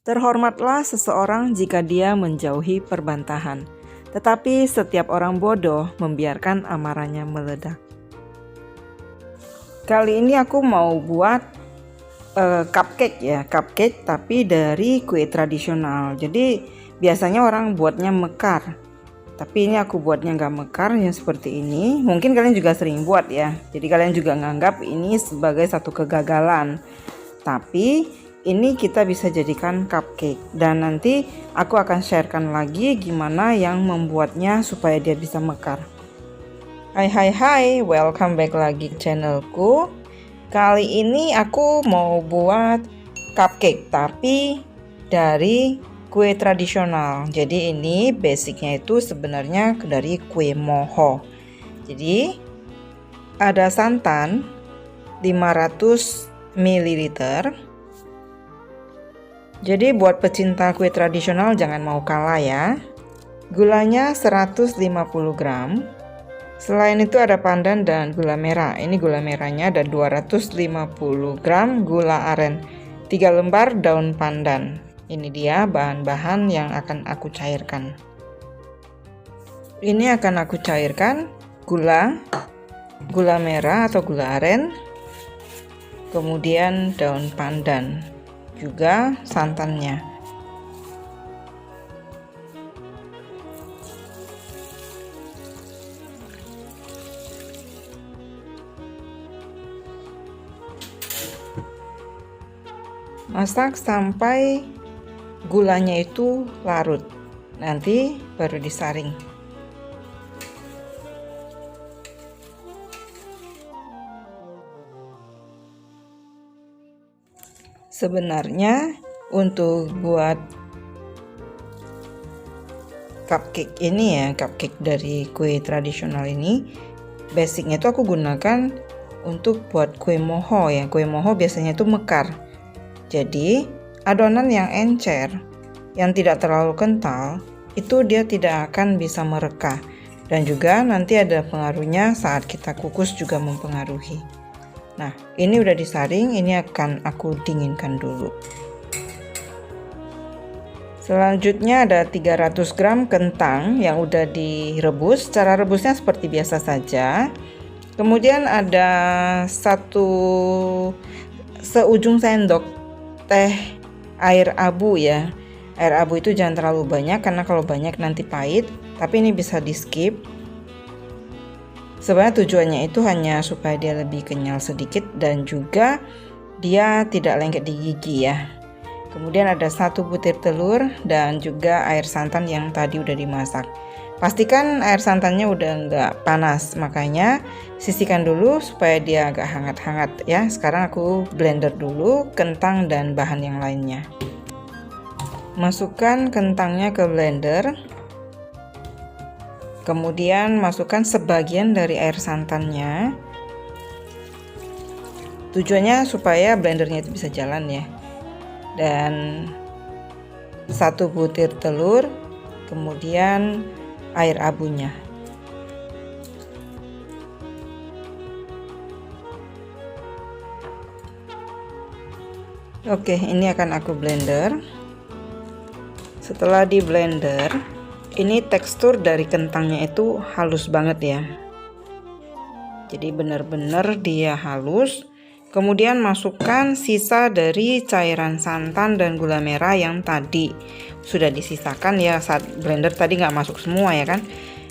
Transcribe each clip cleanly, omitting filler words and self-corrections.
Terhormatlah seseorang jika dia menjauhi perbantahan, tetapi setiap orang bodoh membiarkan amarahnya meledak. Kali ini aku mau buat cupcake tapi dari kue tradisional. Jadi biasanya orang buatnya mekar, tapi ini aku buatnya nggak mekar yang seperti ini. Mungkin kalian juga sering buat ya, jadi kalian juga nganggap ini sebagai satu kegagalan. Tapi ini kita bisa jadikan cupcake, dan nanti aku akan sharekan lagi gimana yang membuatnya supaya dia bisa mekar. Hai, welcome back lagi ke channelku. Kali ini aku mau buat cupcake tapi dari kue tradisional. Jadi ini basicnya itu sebenarnya dari kue moho. Jadi ada santan 500 ml. Jadi buat pecinta kue tradisional jangan mau kalah ya. Gulanya 150 gram. Selain itu ada pandan dan gula merah. Ini gula merahnya ada 250 gram gula aren, 3 lembar daun pandan. Ini dia bahan-bahan yang akan aku cairkan. Ini akan aku cairkan gula merah atau gula aren, kemudian daun pandan, juga santannya. Masak sampai gulanya itu larut, nanti baru disaring. Sebenarnya untuk buat cupcake ini ya, cupcake dari kue tradisional ini, basicnya itu aku gunakan untuk buat kue moho ya. Kue moho biasanya itu mekar. Jadi adonan yang encer, yang tidak terlalu kental, itu dia tidak akan bisa merekah. Dan juga nanti ada pengaruhnya saat kita kukus juga mempengaruhi. Nah, ini udah disaring, ini akan aku dinginkan dulu. Selanjutnya ada 300 gram kentang yang udah direbus. Cara rebusnya seperti biasa saja. Kemudian ada seujung sendok teh air abu ya. Air abu itu jangan terlalu banyak karena kalau banyak nanti pahit, tapi ini bisa di skip. Sebenarnya tujuannya itu hanya supaya dia lebih kenyal sedikit dan juga dia tidak lengket di gigi ya. Kemudian ada 1 butir telur dan juga air santan yang tadi udah dimasak. Pastikan air santannya udah nggak panas, makanya sisihkan dulu supaya dia agak hangat-hangat ya. Sekarang aku blender dulu kentang dan bahan yang lainnya. Masukkan kentangnya ke blender. Kemudian masukkan sebagian dari air santannya. Tujuannya supaya blendernya itu bisa jalan ya. Dan 1 butir telur, kemudian air abunya. Oke, ini akan aku blender. Setelah di blender, ini tekstur dari kentangnya itu halus banget ya. Jadi benar-benar dia halus. Kemudian masukkan sisa dari cairan santan dan gula merah yang tadi sudah disisakan ya saat blender tadi nggak masuk semua ya kan.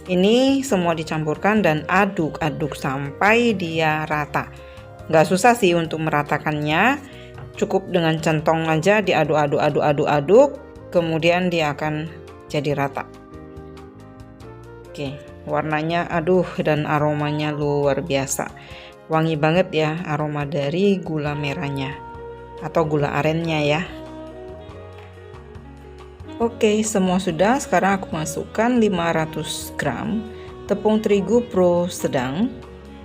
Ini semua dicampurkan dan aduk-aduk sampai dia rata. Nggak susah sih untuk meratakannya, cukup dengan centong aja diaduk-aduk, kemudian dia akan jadi rata. Oke, warnanya aduh dan aromanya luar biasa. Wangi banget ya aroma dari gula merahnya atau gula arennya ya. Oke, semua sudah. Sekarang aku masukkan 500 gram tepung terigu pro sedang.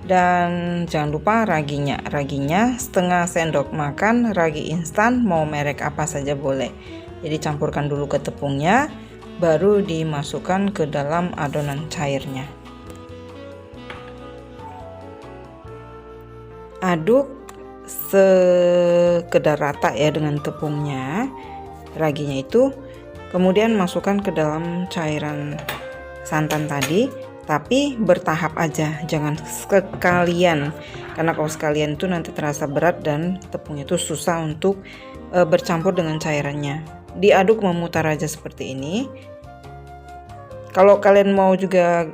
Dan jangan lupa raginya. Raginya setengah sendok makan ragi instan, mau merek apa saja boleh. Jadi campurkan dulu ke tepungnya, baru dimasukkan ke dalam adonan cairnya. Aduk sekedar rata ya dengan tepungnya. raginya itu, kemudian masukkan ke dalam cairan santan tadi, tapi bertahap aja, jangan sekalian, karena kalau sekalian itu nanti terasa berat dan tepungnya itu susah untuk bercampur dengan cairannya. Diaduk memutar aja seperti ini. Kalau kalian mau juga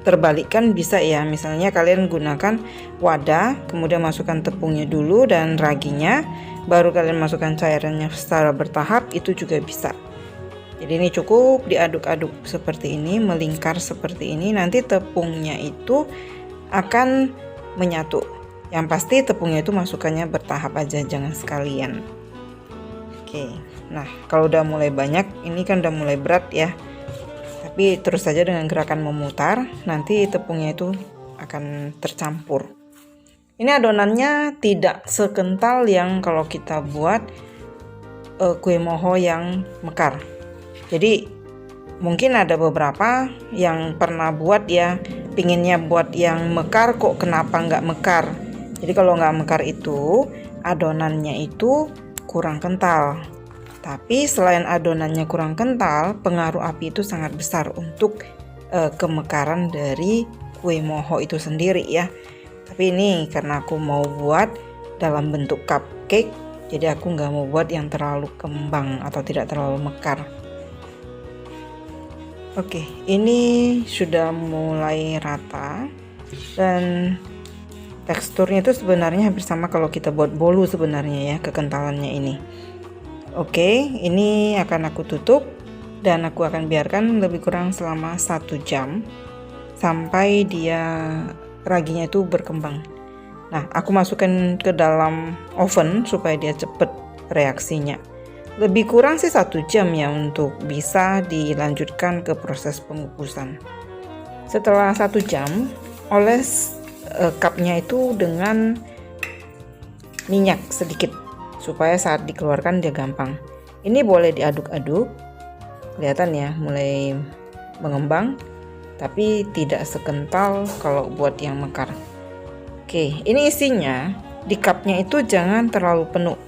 terbalikkan bisa ya, misalnya kalian gunakan wadah, kemudian masukkan tepungnya dulu dan raginya, baru kalian masukkan cairannya secara bertahap, itu juga bisa. Jadi ini cukup diaduk-aduk seperti ini, melingkar seperti ini, nanti tepungnya itu akan menyatu. Yang pasti tepungnya itu masukannya bertahap aja, jangan sekalian. Oke, nah kalau udah mulai banyak, ini kan udah mulai berat ya, tapi terus saja dengan gerakan memutar, nanti tepungnya itu akan tercampur. Ini adonannya tidak sekental yang kalau kita buat kue moho yang mekar. Jadi mungkin ada beberapa yang pernah buat ya, pinginnya buat yang mekar kok kenapa nggak mekar. Jadi kalau nggak mekar itu adonannya itu kurang kental. Tapi selain adonannya kurang kental, pengaruh api itu sangat besar untuk kemekaran dari kue moho itu sendiri ya. Tapi ini karena aku mau buat dalam bentuk cupcake, jadi aku nggak mau buat yang terlalu kembang atau tidak terlalu mekar. Oke, ini sudah mulai rata dan teksturnya itu sebenarnya hampir sama kalau kita buat bolu sebenarnya ya, kekentalannya ini. Oke, ini akan aku tutup dan aku akan biarkan lebih kurang selama 1 jam sampai dia raginya itu berkembang. Nah, aku masukkan ke dalam oven supaya dia cepat reaksinya. Lebih kurang sih 1 jam ya untuk bisa dilanjutkan ke proses pengukusan. Setelah 1 jam, oles cupnya itu dengan minyak sedikit supaya saat dikeluarkan dia gampang. Ini boleh diaduk-aduk, kelihatan ya mulai mengembang, tapi tidak sekental kalau buat yang mekar. Oke, ini isinya di cupnya itu jangan terlalu penuh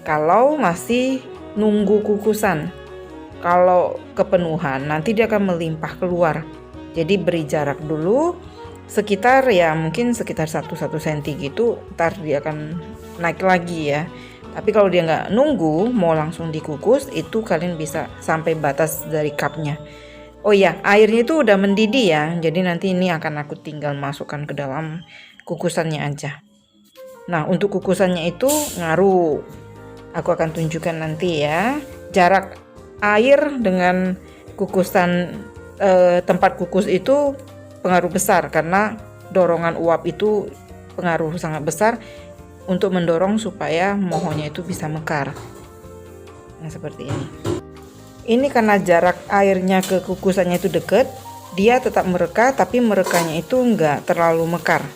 kalau masih nunggu kukusan. Kalau kepenuhan nanti dia akan melimpah keluar, jadi beri jarak dulu sekitar ya mungkin sekitar 1 cm gitu, ntar dia akan naik lagi ya. Tapi kalau dia nggak nunggu mau langsung dikukus, itu kalian bisa sampai batas dari cupnya. Oh ya, airnya itu udah mendidih ya, jadi nanti ini akan aku tinggal masukkan ke dalam kukusannya aja. Nah, untuk kukusannya itu ngaruh, aku akan tunjukkan nanti ya, jarak air dengan kukusan tempat kukus itu pengaruh besar, karena dorongan uap itu pengaruh sangat besar untuk mendorong supaya mohonya itu bisa mekar. Nah, seperti ini. Ini karena jarak airnya ke kukusannya itu dekat, dia tetap mereka, tapi merekanya itu enggak terlalu mekar.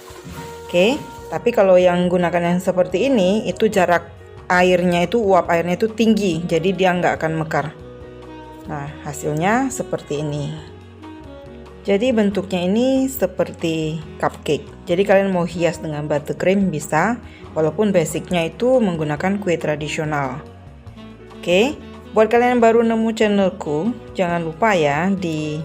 Oke, tapi kalau yang gunakan yang seperti ini, itu jarak airnya itu, uap airnya itu tinggi, jadi dia nggak akan mekar. Nah, hasilnya seperti ini. Jadi bentuknya ini seperti cupcake. Jadi kalian mau hias dengan buttercream bisa, walaupun basicnya itu menggunakan kue tradisional. Oke, buat kalian yang baru nemu channelku, jangan lupa ya di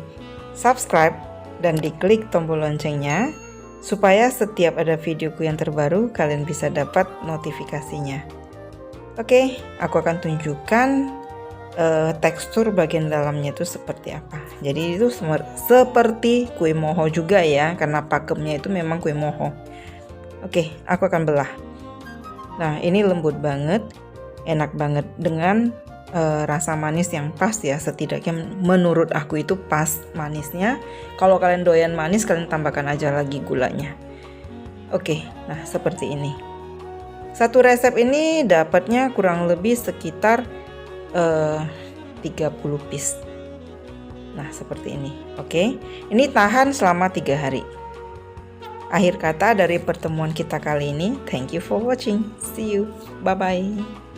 subscribe dan diklik tombol loncengnya, supaya setiap ada videoku yang terbaru kalian bisa dapat notifikasinya. Oke, aku akan tunjukkan tekstur bagian dalamnya itu seperti apa. Jadi itu seperti kue moho juga ya, karena pakemnya itu memang kue moho. Oke, aku akan belah. Nah, ini lembut banget, enak banget dengan rasa manis yang pas ya, setidaknya menurut aku itu pas manisnya. Kalau kalian doyan manis, kalian tambahkan aja lagi gulanya. Oke, nah seperti ini. Satu resep ini dapatnya kurang lebih sekitar 30 piece. Nah, seperti ini. Oke, ini tahan selama 3 hari. Akhir kata dari pertemuan kita kali ini, thank you for watching. See you. Bye bye.